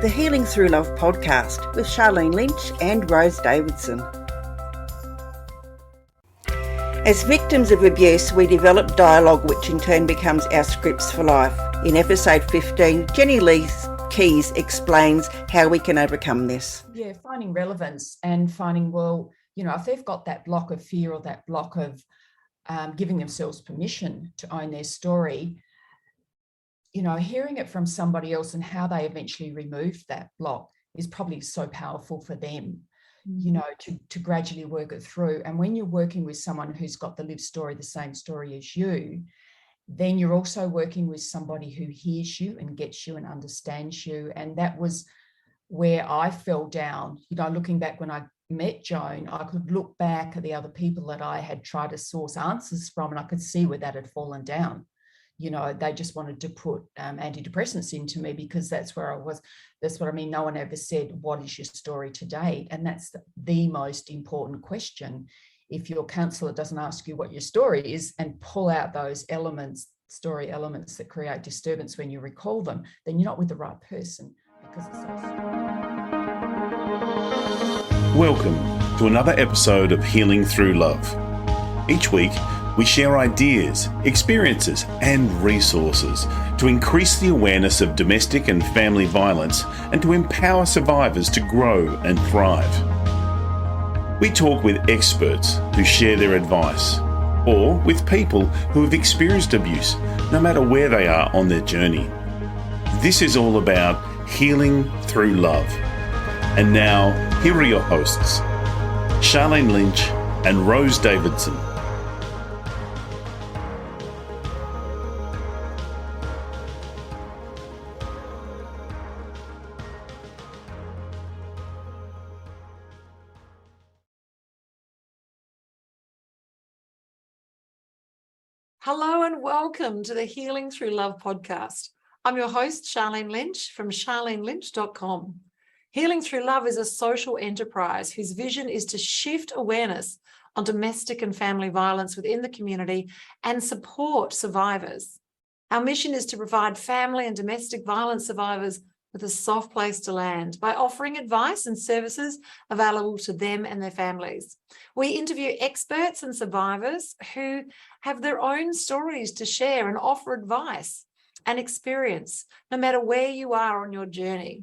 the Healing Through Love podcast with Sharlene Lynch and Rose Davidson. As victims of abuse, we develop dialogue which in turn becomes our scripts for life. In episode 15, Jenni-Lee Keez explains how we can overcome this. Yeah, finding relevance and finding, if they've got that block of fear or that block of giving themselves permission to own their story, hearing it from somebody else and how they eventually removed that block is probably so powerful for them, to gradually work it through. And when you're working with someone who's got the lived story, the same story as you, then you're also working with somebody who hears you and gets you and understands you. And that was where I fell down. Looking back when I met Joan, I could look back at the other people that I had tried to source answers from, and I could see where that had fallen down. They just wanted to put antidepressants into me because that's where I was. That's what I mean. No one ever said, what is your story to date? And that's the most important question. If your counsellor doesn't ask you what your story is and pull out those story elements that create disturbance when you recall them, then you're not with the right person. Because it's Welcome to another episode of Healing Through Love. Each week, we share ideas, experiences, and resources to increase the awareness of domestic and family violence and to empower survivors to grow and thrive. We talk with experts who share their advice, or with people who have experienced abuse, no matter where they are on their journey. This is all about healing through love. And now, here are your hosts, Sharlene Lynch and Rose Davidson. Hello and welcome to the Healing Through Love podcast. I'm your host, Sharlene Lynch from sharlenelynch.com. Healing Through Love is a social enterprise whose vision is to shift awareness on domestic and family violence within the community and support survivors. Our mission is to provide family and domestic violence survivors with a soft place to land by offering advice and services available to them and their families. We interview experts and survivors who have their own stories to share and offer advice and experience, no matter where you are on your journey.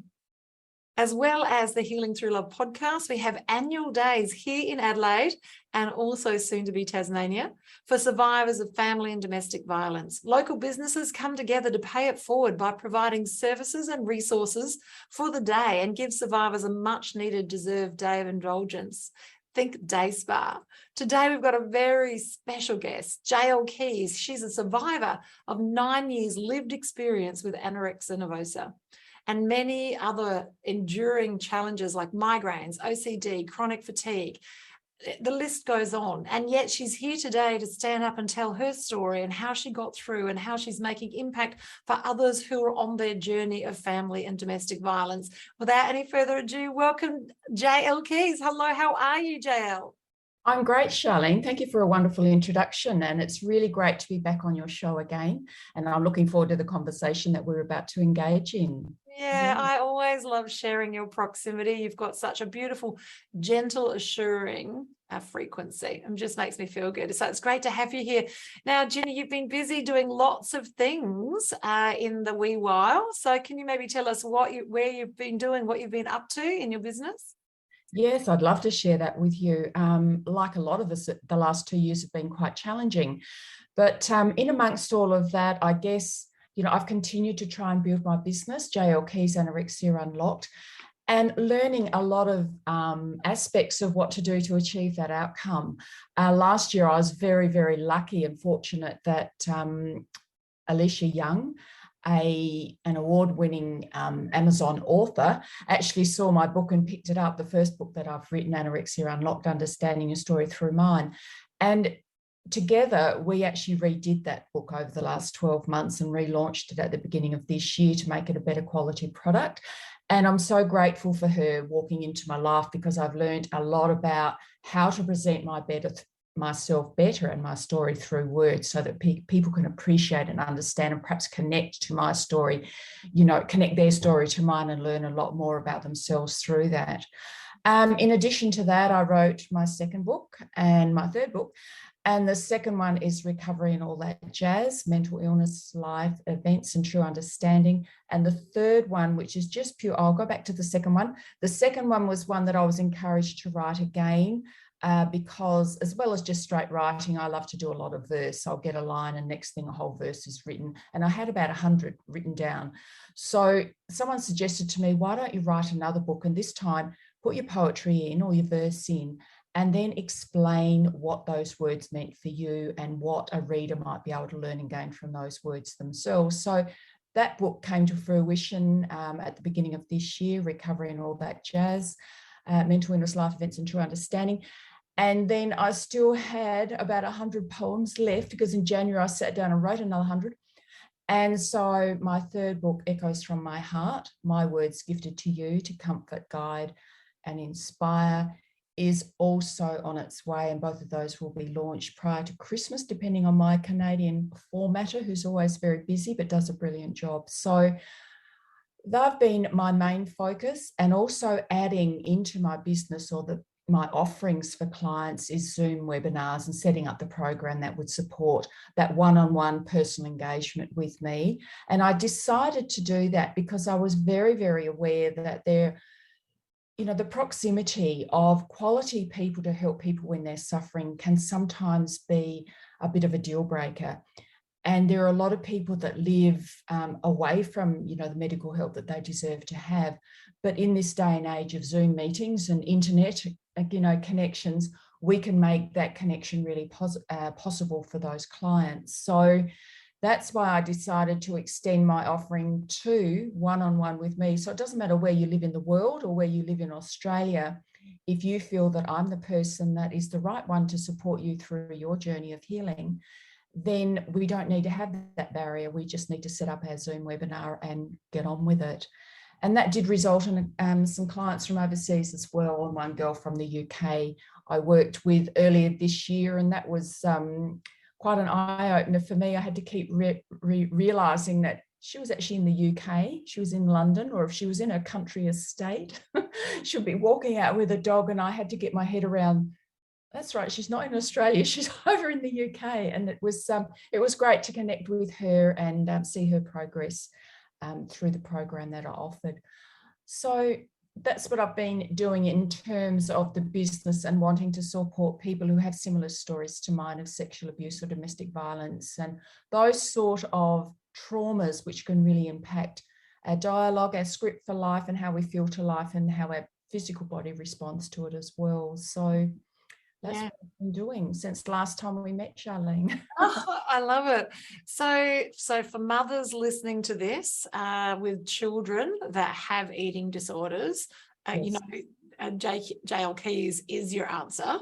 As well as the Healing Through Love podcast, we have annual days here in Adelaide and also soon to be Tasmania for survivors of family and domestic violence. Local businesses come together to pay it forward by providing services and resources for the day and give survivors a much needed deserved day of indulgence. Think day spa. Today we've got a very special guest, Keez. She's a survivor of 9 years lived experience with anorexia nervosa and many other enduring challenges like migraines, OCD, chronic fatigue. The list goes on. And yet she's here today to stand up and tell her story and how she got through and how she's making impact for others who are on their journey of family and domestic violence. Without any further ado, welcome Keez. Hello, how are you, JL? I'm great, Sharlene. Thank you for a wonderful introduction. And it's really great to be back on your show again. And I'm looking forward to the conversation that we're about to engage in. Yeah, I always love sharing your proximity. You've got such a beautiful, gentle, assuring frequency. It just makes me feel good. So it's great to have you here. Now, Jenny, you've been busy doing lots of things in the wee while. So can you maybe tell us where you've been doing, what you've been up to in your business? Yes, I'd love to share that with you. Like a lot of us, the last 2 years have been quite challenging. But in amongst all of that, I guess, I've continued to try and build my business, Keez Anorexia Unlocked, and learning a lot of aspects of what to do to achieve that outcome. Last year, I was very, very lucky and fortunate that Alicia Young, an award-winning Amazon author, actually saw my book and picked it up, the first book that I've written, Anorexia Unlocked, Understanding Your Story Through Mine. And together, we actually redid that book over the last 12 months and relaunched it at the beginning of this year to make it a better quality product. And I'm so grateful for her walking into my life because I've learned a lot about how to present my myself better and my story through words so that people can appreciate and understand and perhaps connect to my story, connect their story to mine and learn a lot more about themselves through that. In addition to that, I wrote my second book and my third book. And the second one is Recovery and All That Jazz, Mental Illness, Life Events and True Understanding. And the third one, which is just pure, I'll go back to the second one. The second one was one that I was encouraged to write again because as well as just straight writing, I love to do a lot of verse. I'll get a line and next thing a whole verse is written. And I had about 100 written down. So someone suggested to me, why don't you write another book? And this time put your poetry in or your verse in, and then explain what those words meant for you and what a reader might be able to learn and gain from those words themselves. So that book came to fruition at the beginning of this year, Recovery and All That Jazz, Mental Illness, Life Events and True Understanding. And then I still had about 100 poems left because in January I sat down and wrote another 100. And so my third book, Echoes from My Heart, My Words Gifted to You to Comfort, Guide and Inspire, is also on its way, and both of those will be launched prior to Christmas, depending on my Canadian formatter, who's always very busy but does a brilliant job. So they've been my main focus, and also adding into my business or my offerings for clients is Zoom webinars and setting up the program that would support that one-on-one personal engagement with me. And I decided to do that because I was very, very aware that the proximity of quality people to help people when they're suffering can sometimes be a bit of a deal breaker. And there are a lot of people that live away from, the medical help that they deserve to have. But in this day and age of Zoom meetings and internet, connections, we can make that connection really possible for those clients. So that's why I decided to extend my offering to one-on-one with me. So it doesn't matter where you live in the world or where you live in Australia. If you feel that I'm the person that is the right one to support you through your journey of healing, then we don't need to have that barrier. We just need to set up our Zoom webinar and get on with it. And that did result in some clients from overseas as well, and one girl from the UK I worked with earlier this year, and that was quite an eye-opener for me. I had to keep realising that she was actually in the UK, she was in London, or if she was in a country estate, she'll be walking out with a dog, and I had to get my head around, that's right, she's not in Australia, she's over in the UK. And it was great to connect with her and see her progress through the program that I offered. So that's what I've been doing in terms of the business and wanting to support people who have similar stories to mine of sexual abuse or domestic violence and those sort of traumas which can really impact our dialogue, our script for life, and how we feel to life and how our physical body responds to it as well. So that's what I've been doing since the last time we met, Sharlene. Oh, I love it. So for mothers listening to this with children that have eating disorders, Yes. JL Keez is your answer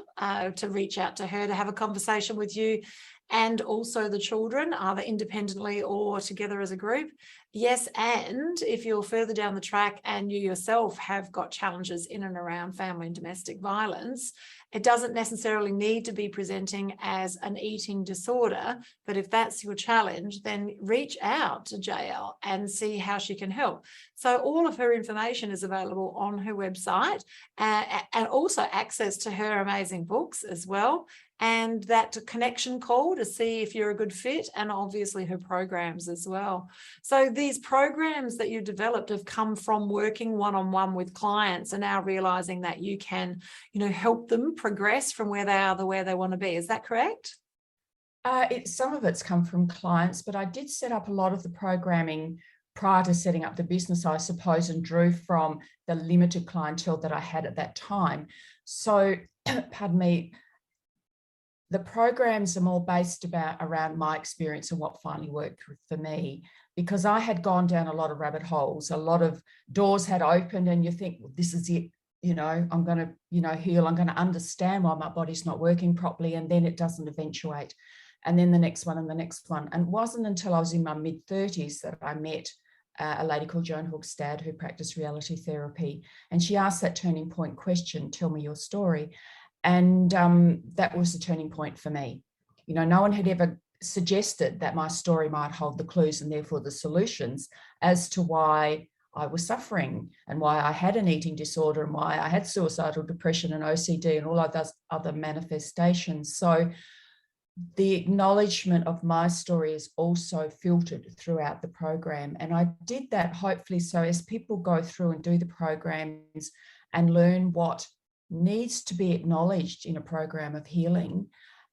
to reach out to her, to have a conversation with you, and also the children, either independently or together as a group. Yes, and if you're further down the track and you yourself have got challenges in and around family and domestic violence, it doesn't necessarily need to be presenting as an eating disorder, but if that's your challenge, then reach out to JL and see how she can help. So all of her information is available on her website, and also access to her amazing books as well, and that connection call to see if you're a good fit, and obviously her programs as well. So these programs that you developed have come from working one-on-one with clients and now realizing that you can, help them progress from where they are to where they want to be. Is that correct? Some of it's come from clients, but I did set up a lot of the programming prior to setting up the business, I suppose, and drew from the limited clientele that I had at that time. So, pardon me, the programs are more based around my experience and what finally worked for me, because I had gone down a lot of rabbit holes, a lot of doors had opened, and you think, well, this is it, I'm going to, heal, I'm going to understand why my body's not working properly, and then it doesn't eventuate. And then the next one and the next one. And it wasn't until I was in my mid-30s that I met a lady called Joan Hoogstad who practiced reality therapy. And she asked that turning point question, tell me your story. And that was the turning point for me. You know, no one had ever suggested that my story might hold the clues and therefore the solutions as to why I was suffering and why I had an eating disorder and why I had suicidal depression and OCD and all of those other manifestations. So the acknowledgement of my story is also filtered throughout the program. And I did that hopefully so as people go through and do the programs and learn what needs to be acknowledged in a program of healing,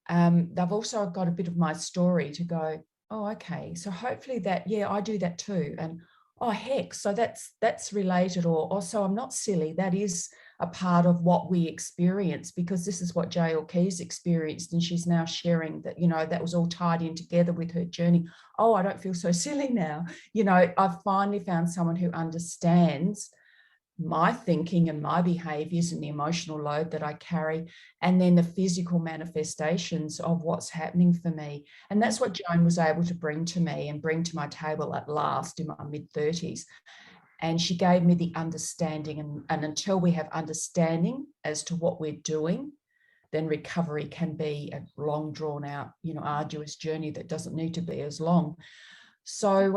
they've also got a bit of my story to go, oh, okay, so hopefully that, yeah, I do that too. And oh, heck, so that's related, or also I'm not silly. That is a part of what we experience, because this is what J.L. Keez experienced, and she's now sharing that, you know, that was all tied in together with her journey. Oh, I don't feel so silly now. You know, I've finally found someone who understands my thinking and my behaviors and the emotional load that I carry, and then the physical manifestations of what's happening for me. And that's what Joan was able to bring to me and bring to my table at last in my mid-30s. And she gave me the understanding, and until we have understanding as to what we're doing, then recovery can be a long drawn out, you know, arduous journey that doesn't need to be as long. So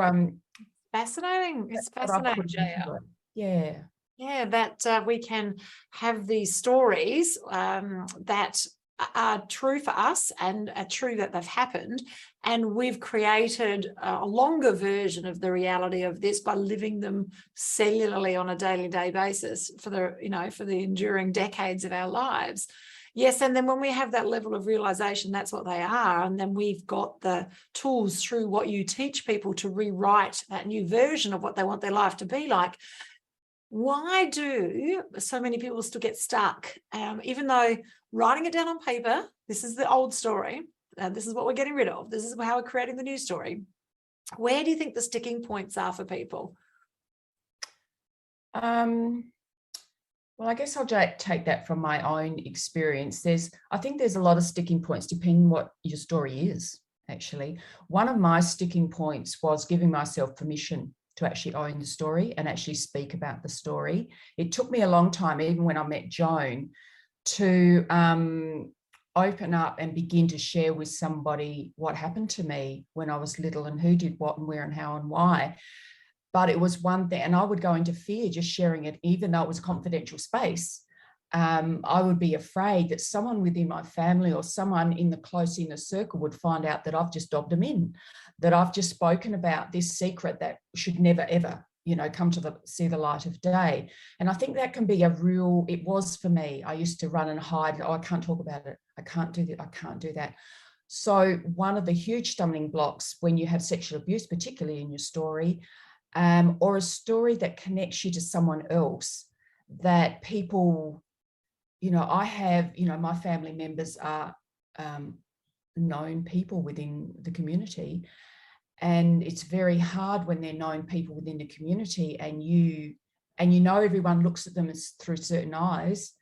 fascinating. It's fascinating, JL. Yeah. Yeah, that we can have these stories that are true for us and are true that they've happened, and we've created a longer version of the reality of this by living them cellularly on a daily basis for the enduring decades of our lives. Yes, and then when we have that level of realization, that's what they are, and then we've got the tools through what you teach people to rewrite that new version of what they want their life to be like. Why do so many people still get stuck? Even though writing it down on paper, this is the old story, this is what we're getting rid of, this is how we're creating the new story. Where do you think the sticking points are for people? Well, I guess I'll take that from my own experience. I think there's a lot of sticking points depending on what your story is, actually. One of my sticking points was giving myself permission to actually own the story and actually speak about the story. It took me a long time, even when I met Joan, to open up and begin to share with somebody what happened to me when I was little and who did what and where and how and why. But it was one thing, and I would go into fear just sharing it, even though it was a confidential space. I would be afraid that someone within my family or someone in the close inner circle would find out that I've just dobbed them in, that I've just spoken about this secret that should never, ever, you know, come to see the light of day. And I think that can be it was for me. I used to run and hide. Oh, I can't talk about it. I can't do that. I can't do that. So one of the huge stumbling blocks when you have sexual abuse, particularly in your story, or a story that connects you to someone else, that people, you know, I have, you know, my family members are known people within the community, and it's very hard when they're known people within the community, and you know everyone looks at them through certain eyes,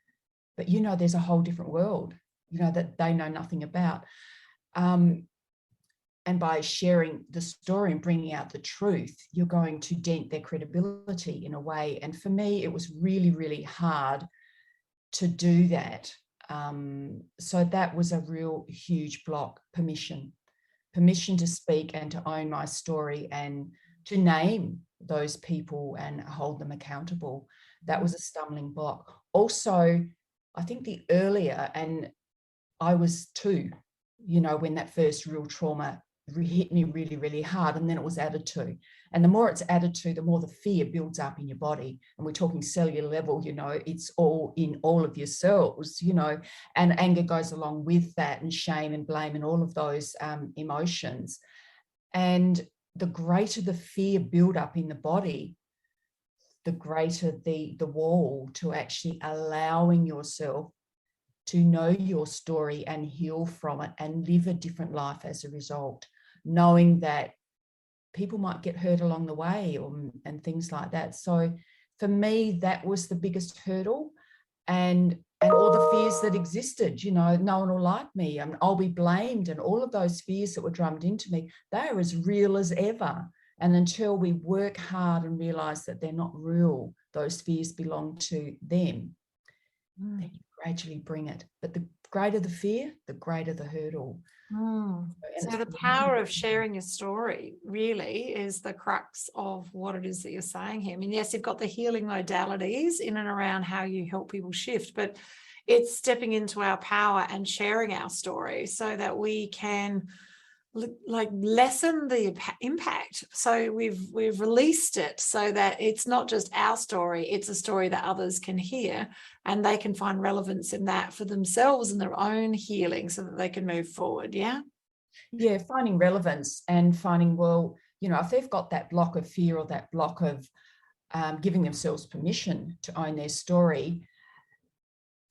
but you know there's a whole different world, you know, that they know nothing about. And by sharing the story and bringing out the truth, you're going to dent their credibility in a way. And for me, it was really, really hard to do that. So that was a real huge block. Permission to speak and to own my story and to name those people and hold them accountable. That was a stumbling block. Also, I think the earlier, and I was 2, you know, when that first real trauma hit me really, really hard, and then it was added to. And the more it's added to, the more the fear builds up in your body. And we're talking cellular level, you know, it's all in all of your cells, you know, and anger goes along with that, and shame and blame and all of those emotions. And the greater the fear build up in the body, the greater the wall to actually allowing yourself to know your story and heal from it and live a different life as a result, knowing that people might get hurt along the way and things like that. So for me, that was the biggest hurdle, and all the fears that existed, you know, no one will like me, and I'll be blamed, and all of those fears that were drummed into me, they are as real as ever. And until we work hard and realize that they're not real, those fears belong to them, then you gradually bring it. But the greater the fear, the greater the hurdle. And So the power of sharing your story really is the crux of what it is that you're saying here. I mean, yes, you've got the healing modalities in and around how you help people shift, but it's stepping into our power and sharing our story so that we can lessen the impact. So we've released it so that it's not just our story, it's a story that others can hear and they can find relevance in that for themselves and their own healing so that they can move forward. Yeah, finding relevance and finding, well, if they've got that block of fear or that block of giving themselves permission to own their story,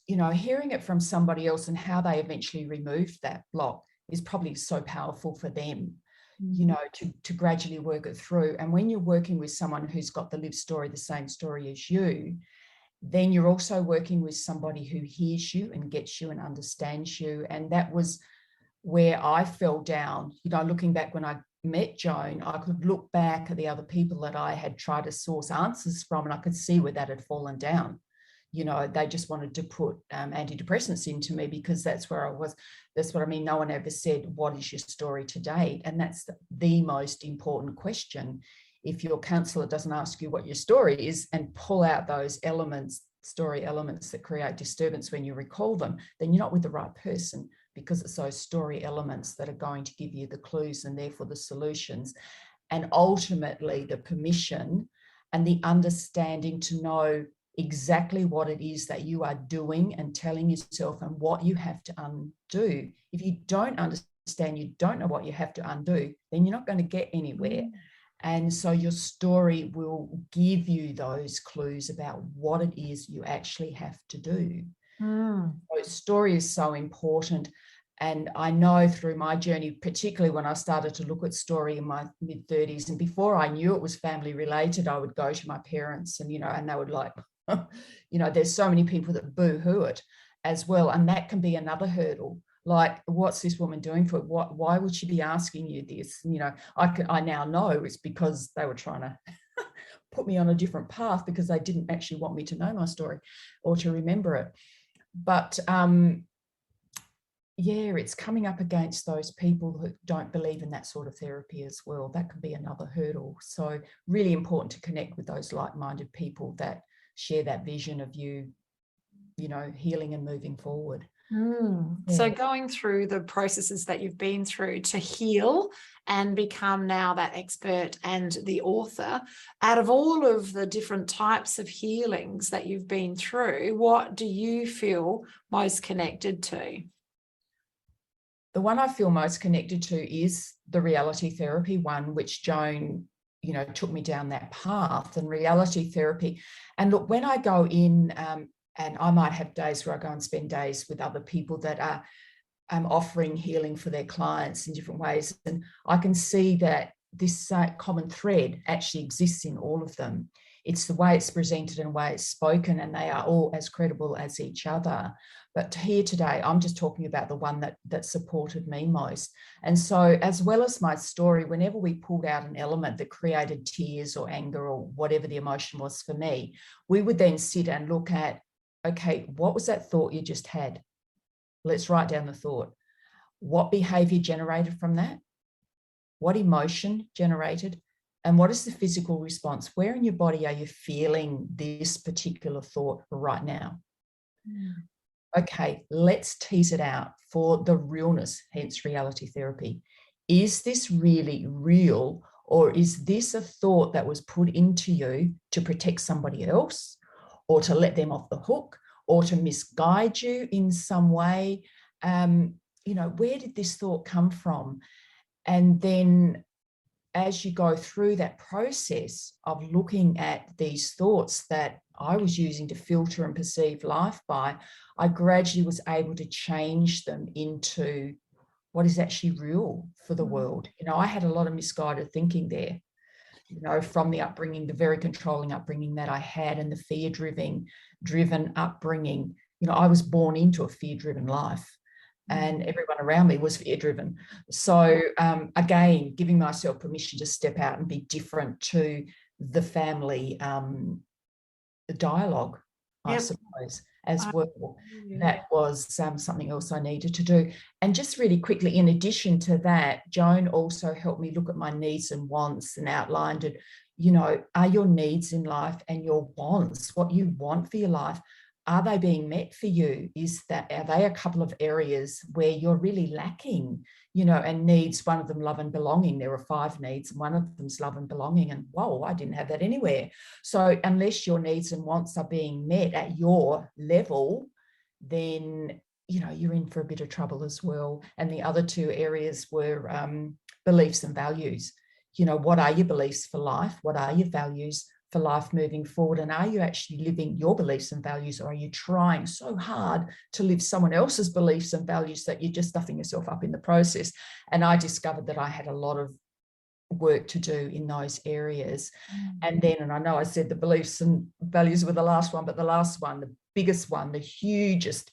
hearing it from somebody else and how they eventually removed that block is probably so powerful for them, to gradually work it through. And when you're working with someone who's got the lived story, the same story as you, then you're also working with somebody who hears you and gets you and understands you. And that was where I fell down. Looking back when I met Joan, I could look back at the other people that I had tried to source answers from, and I could see where that had fallen down. They just wanted to put antidepressants into me because that's where I was. That's what I mean. No one ever said, what is your story to date? And that's the most important question. If your counsellor doesn't ask you what your story is and pull out those story elements that create disturbance when you recall them, then you're not with the right person, because it's those story elements that are going to give you the clues and therefore the solutions. And ultimately the permission and the understanding to know exactly what it is that you are doing and telling yourself and what you have to undo. If you don't understand, you don't know what you have to undo, then you're not going to get anywhere. And so your story will give you those clues about what it is you actually have to do. So story is so important. And I know through my journey, particularly when I started to look at story in my mid-30s, and before I knew it was family related, I would go to my parents and, and they would there's so many people that boo-hoo it as well. And that can be another hurdle. Like, what's this woman doing for it? Why would she be asking you this? I now know it's because they were trying to put me on a different path because they didn't actually want me to know my story or to remember it. But it's coming up against those people who don't believe in that sort of therapy as well. That can be another hurdle. So really important to connect with those like-minded people that share that vision of you, healing and moving forward. So going through the processes that you've been through to heal and become now that expert and the author, out of all of the different types of healings that you've been through, what do you feel most connected to? The one I feel most connected to is the reality therapy one, which Joan, took me down that path, and reality therapy. And look, when I go in, and I might have days where I go and spend days with other people that are offering healing for their clients in different ways. And I can see that this common thread actually exists in all of them. It's the way it's presented and the way it's spoken, and they are all as credible as each other. But here today, I'm just talking about the one that supported me most. And so, as well as my story, whenever we pulled out an element that created tears or anger or whatever the emotion was for me, we would then sit and look at, okay, what was that thought you just had? Let's write down the thought. What behavior generated from that? What emotion generated? And what is the physical response? Where in your body are you feeling this particular thought right now? Okay, let's tease it out for the realness, hence reality therapy. Is this really real, or is this a thought that was put into you to protect somebody else, or to let them off the hook, or to misguide you in some way? Where did this thought come from? And then as you go through that process of looking at these thoughts that I was using to filter and perceive life by, I gradually was able to change them into what is actually real for the world. I had a lot of misguided thinking there, from the upbringing, the very controlling upbringing that I had, and the fear-driven upbringing. I was born into a fear-driven life, and everyone around me was fear-driven. So again, giving myself permission to step out and be different to the family dialogue, I suppose, as well. That was something else I needed to do. And just really quickly, in addition to that, Joan also helped me look at my needs and wants and outlined it. You know, are your needs in life and your wants, what you want for your life, are they being met for you? Are they a couple of areas where you're really lacking, you know, and needs, one of them love and belonging. There are 5 needs, and one of them's love and belonging. And whoa, I didn't have that anywhere. So unless your needs and wants are being met at your level, then, you know, you're in for a bit of trouble as well. And the other 2 areas were beliefs and values. You know, what are your beliefs for life? What are your values for life moving forward? And are you actually living your beliefs and values, or are you trying so hard to live someone else's beliefs and values that you're just stuffing yourself up in the process? And I discovered that I had a lot of work to do in those areas. And then, and I know I said the beliefs and values were the last one, but the last one, the biggest one, the hugest,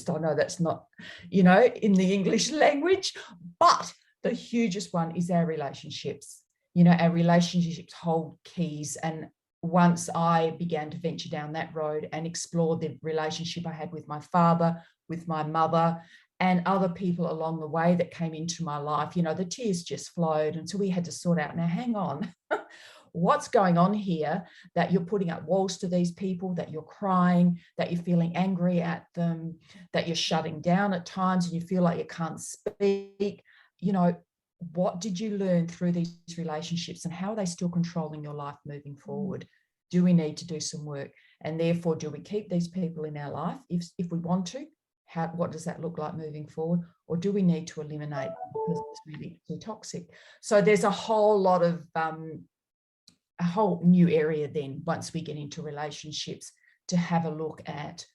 I know that's not, you know, in the English language, but the hugest one is our relationships. You know, our relationships hold keys. And once I began to venture down that road and explore the relationship I had with my father, with my mother, and other people along the way that came into my life, you know, the tears just flowed. And so we had to sort out, now hang on, what's going on here that you're putting up walls to these people, that you're crying, that you're feeling angry at them, that you're shutting down at times and you feel like you can't speak. You know, what did you learn through these relationships, and how are they still controlling your life moving forward? Do we need to do some work? And therefore, do we keep these people in our life if we want to? What does that look like moving forward? Or do we need to eliminate because it's really too toxic? So there's a whole lot of a whole new area then, once we get into relationships, to have a look at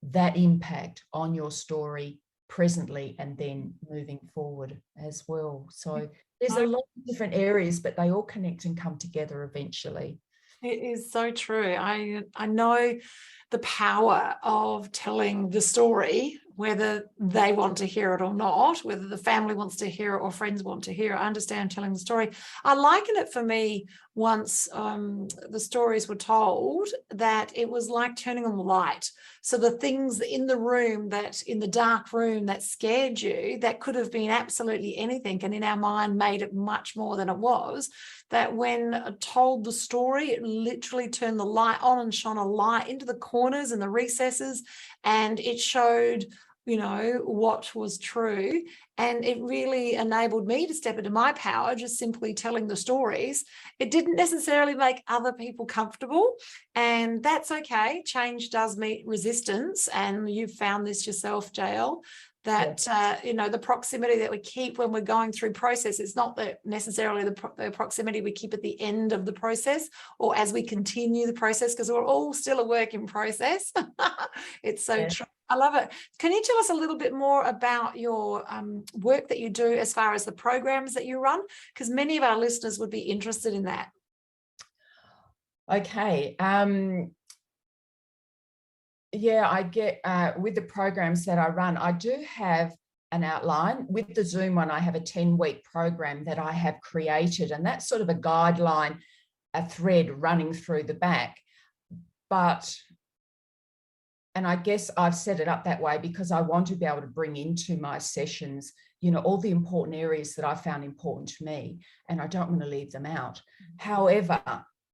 that impact on your story presently and then moving forward as well. So there's a lot of different areas, but they all connect and come together eventually. It is so true. I know the power of telling the story, whether they want to hear it or not, whether the family wants to hear it or friends want to hear it. I understand telling the story. I liken it for me, once the stories were told, that it was like turning on the light. So the things in the room, that in the dark room that scared you, that could have been absolutely anything, and in our mind made it much more than it was, that when told the story, it literally turned the light on and shone a light into the corners and the recesses, and it showed, you know, what was true. And it really enabled me to step into my power, just simply telling the stories. It didn't necessarily make other people comfortable, and that's okay. Change does meet resistance, and you've found this yourself, JL, that, you know, the proximity that we keep when we're going through process is not necessarily the proximity we keep at the end of the process or as we continue the process, because we're all still a work in process. It's so true. I love it. Can you tell us a little bit more about your work that you do as far as the programs that you run? Because many of our listeners would be interested in that. Okay. Yeah, I get with the programs that I run, I do have an outline. With the Zoom one, I have a 10-week program that I have created, and that's sort of a guideline, a thread running through the back. And I guess I've set it up that way because I want to be able to bring into my sessions, you know, all the important areas that I found important to me, and I don't want to leave them out. However,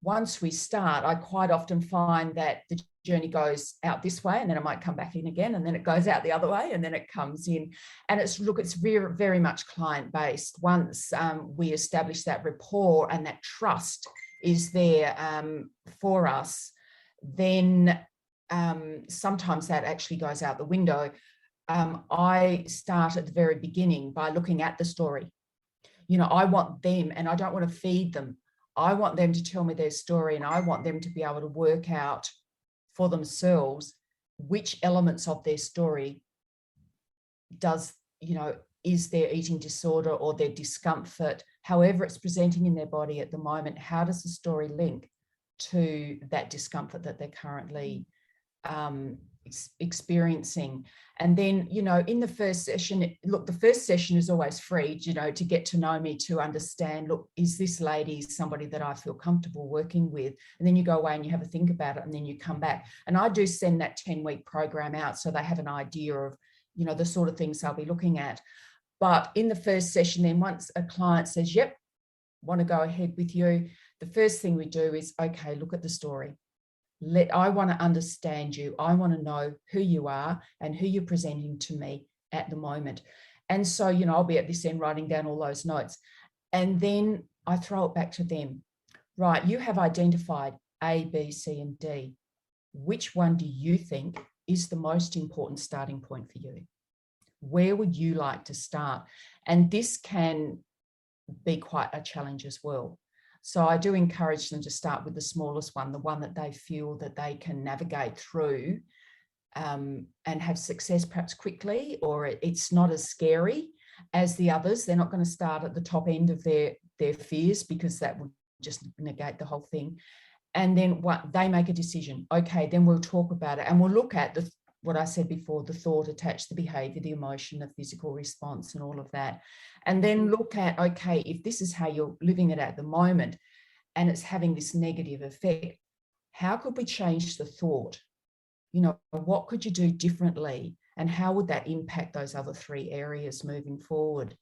once we start, I quite often find that the journey goes out this way, and then it might come back in again, and then it goes out the other way, and then it comes in. And it's very, very much client-based. Once we establish that rapport and that trust is there for us, then sometimes that actually goes out the window. I start at the very beginning by looking at the story. You know, I want them, and I don't want to feed them. I want them to tell me their story, and I want them to be able to work out for themselves which elements of their story is their eating disorder or their discomfort, however it's presenting in their body at the moment. How does the story link to that discomfort that they're currently experiencing. And then, you know, in the first session, look, the first session is always free, you know, to get to know me, to understand, look, is this lady somebody that I feel comfortable working with? And then you go away and you have a think about it, and then you come back. And I do send that 10-week program out so they have an idea of, you know, the sort of things I'll be looking at. But in the first session, then once a client says, yep, want to go ahead with you, the first thing we do is, okay, look at the story. I want to understand you. I want to know who you are and who you're presenting to me at the moment. And so, you know, I'll be at this end writing down all those notes. And then I throw it back to them. Right, you have identified A, B, C, and D. Which one do you think is the most important starting point for you? Where would you like to start? And this can be quite a challenge as well. So I do encourage them to start with the smallest one, the one that they feel that they can navigate through and have success perhaps quickly, or it's not as scary as the others. They're not going to start at the top end of their fears, because that would just negate the whole thing. And then what they make a decision. Okay, then we'll talk about it, and we'll look at what I said before, the thought attached, the behavior, the emotion, the physical response, and all of that. And then look at, okay, if this is how you're living it at the moment and it's having this negative effect, how could we change the thought? You know, what could you do differently? And how would that impact those other 3 areas moving forward?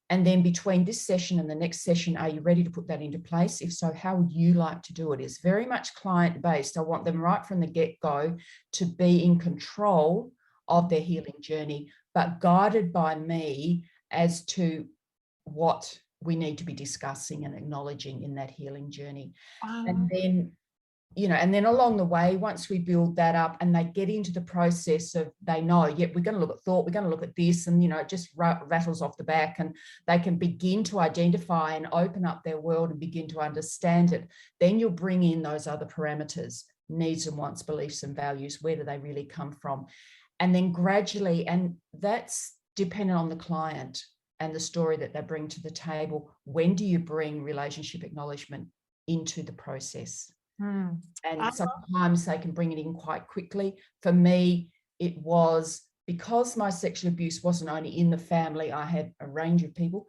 And then between this session and the next session, are you ready to put that into place? If so, how would you like to do it? It's very much client-based. I want them right from the get-go to be in control of their healing journey, but guided by me as to what we need to be discussing and acknowledging in that healing journey. And then, you know, and then along the way, once we build that up and they get into the process of, they know, yep, we're going to look at thought, we're going to look at this, and, you know, it just rattles off the back, and they can begin to identify and open up their world and begin to understand it. Then you'll bring in those other parameters, needs and wants, beliefs and values. Where do they really come from? And then gradually, and that's dependent on the client and the story that they bring to the table. When do you bring relationship acknowledgement into the process? And sometimes they can bring it in quite quickly. For me, it was because my sexual abuse wasn't only in the family, I had a range of people.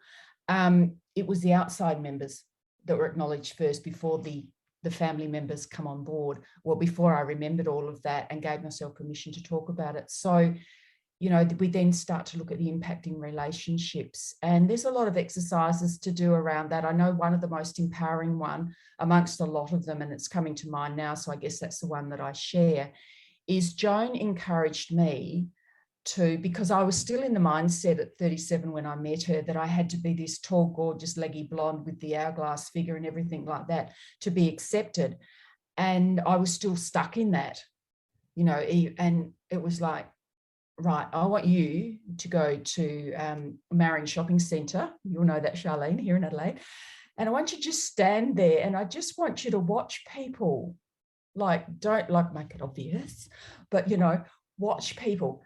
It was the outside members that were acknowledged first before the family members come on board, or before I remembered all of that and gave myself permission to talk about it. So, you know, we then start to look at the impacting relationships, and there's a lot of exercises to do around that. I know one of the most empowering one amongst a lot of them, and it's coming to mind now, so I guess that's the one that I share, is Joan encouraged me to, because I was still in the mindset at 37 when I met her that I had to be this tall, gorgeous, leggy blonde with the hourglass figure and everything like that to be accepted. And I was still stuck in that, you know, and it was like, right, I want you to go to Marion Shopping Centre. You'll know that, Sharlene, here in Adelaide. And I want you to just stand there, and I just want you to watch people. Like, don't like make it obvious, but, you know, watch people.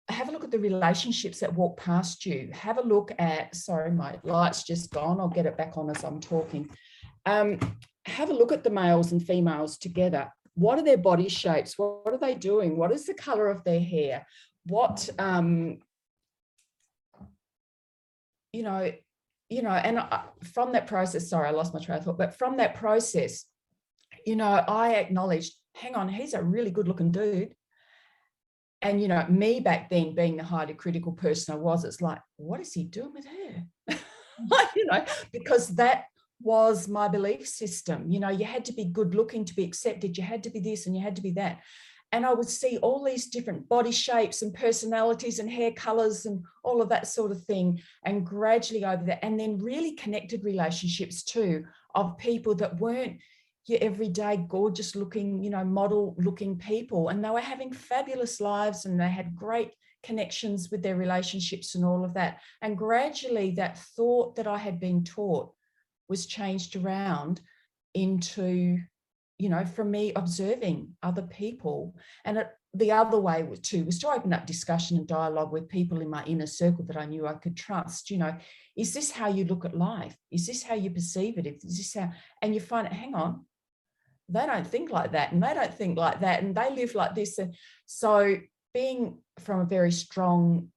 Have a look at the relationships that walk past you. Have a look at, sorry, my light's just gone. I'll get it back on as I'm talking. Have a look at the males and females together. What are their body shapes? What are they doing? What is the color of their hair? What, you know, and from that process, sorry, I lost my train of thought, but from that process, you know, I acknowledged, hang on, he's a really good looking dude. And, you know, me back then being the highly critical person I was, it's like, what is he doing with her? You know, because that was my belief system. You know, you had to be good looking to be accepted. You had to be this and you had to be that. And I would see all these different body shapes and personalities and hair colors and all of that sort of thing. And gradually over that, and then really connected relationships too, of people that weren't your everyday gorgeous looking, you know, model looking people. And they were having fabulous lives, and they had great connections with their relationships and all of that. And gradually that thought that I had been taught was changed around into, you know, from me observing other people. And the other way too was to open up discussion and dialogue with people in my inner circle that I knew I could trust. You know, is this how you look at life? Is this how you perceive it? Is this how, and you find it, hang on, they don't think like that, and they don't think like that, and they live like this. And so being from a very strong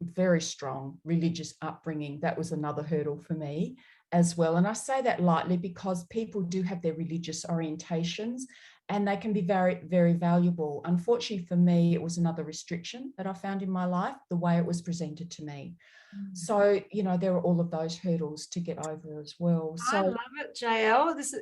religious upbringing, that was another hurdle for me as well. And I say that lightly because people do have their religious orientations, and they can be very, very valuable. Unfortunately for me, it was another restriction that I found in my life, the way it was presented to me. So, you know, there are all of those hurdles to get over as well. So I love it, JL. This is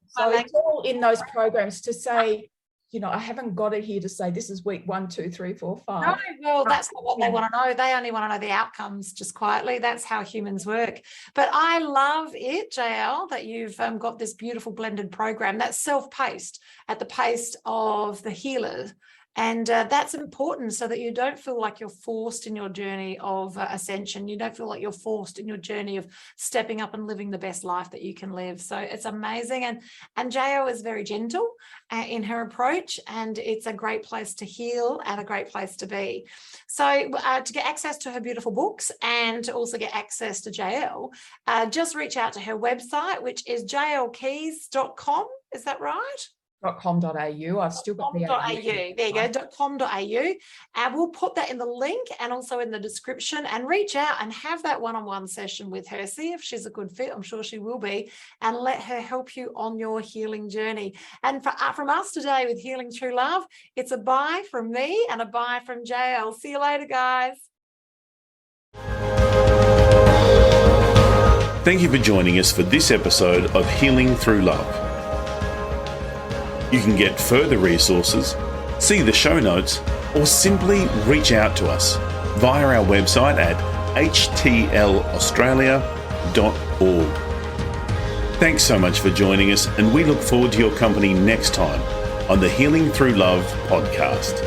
so it's all in those programs to say, you know, I haven't got it here to say this is week 1, 2, 3, 4, 5. No, well, that's not what they want to know. They only want to know the outcomes, just quietly. That's how humans work. But I love it, JL, that you've got this beautiful blended program that's self-paced at the pace of the healer. And that's important so that you don't feel like you're forced in your journey of ascension. You don't feel like you're forced in your journey of stepping up and living the best life that you can live. So it's amazing. And Jo is very gentle in her approach, and it's a great place to heal and a great place to be. So to get access to her beautiful books and to also get access to JL, just reach out to her website, which is jlkeez.com. Is that right? .com.au. I've still got the .com.au. There you go, .com.au. And we'll put that in the link and also in the description, and reach out and have that one-on-one session with her. See if she's a good fit. I'm sure she will be, and let her help you on your healing journey. And from us today with Healing Through Love, it's a bye from me and a bye from JL. See you later, guys. Thank you for joining us for this episode of Healing Through Love. You can get further resources, see the show notes, or simply reach out to us via our website at htlaustralia.org. Thanks so much for joining us, and we look forward to your company next time on the Healing Through Love podcast.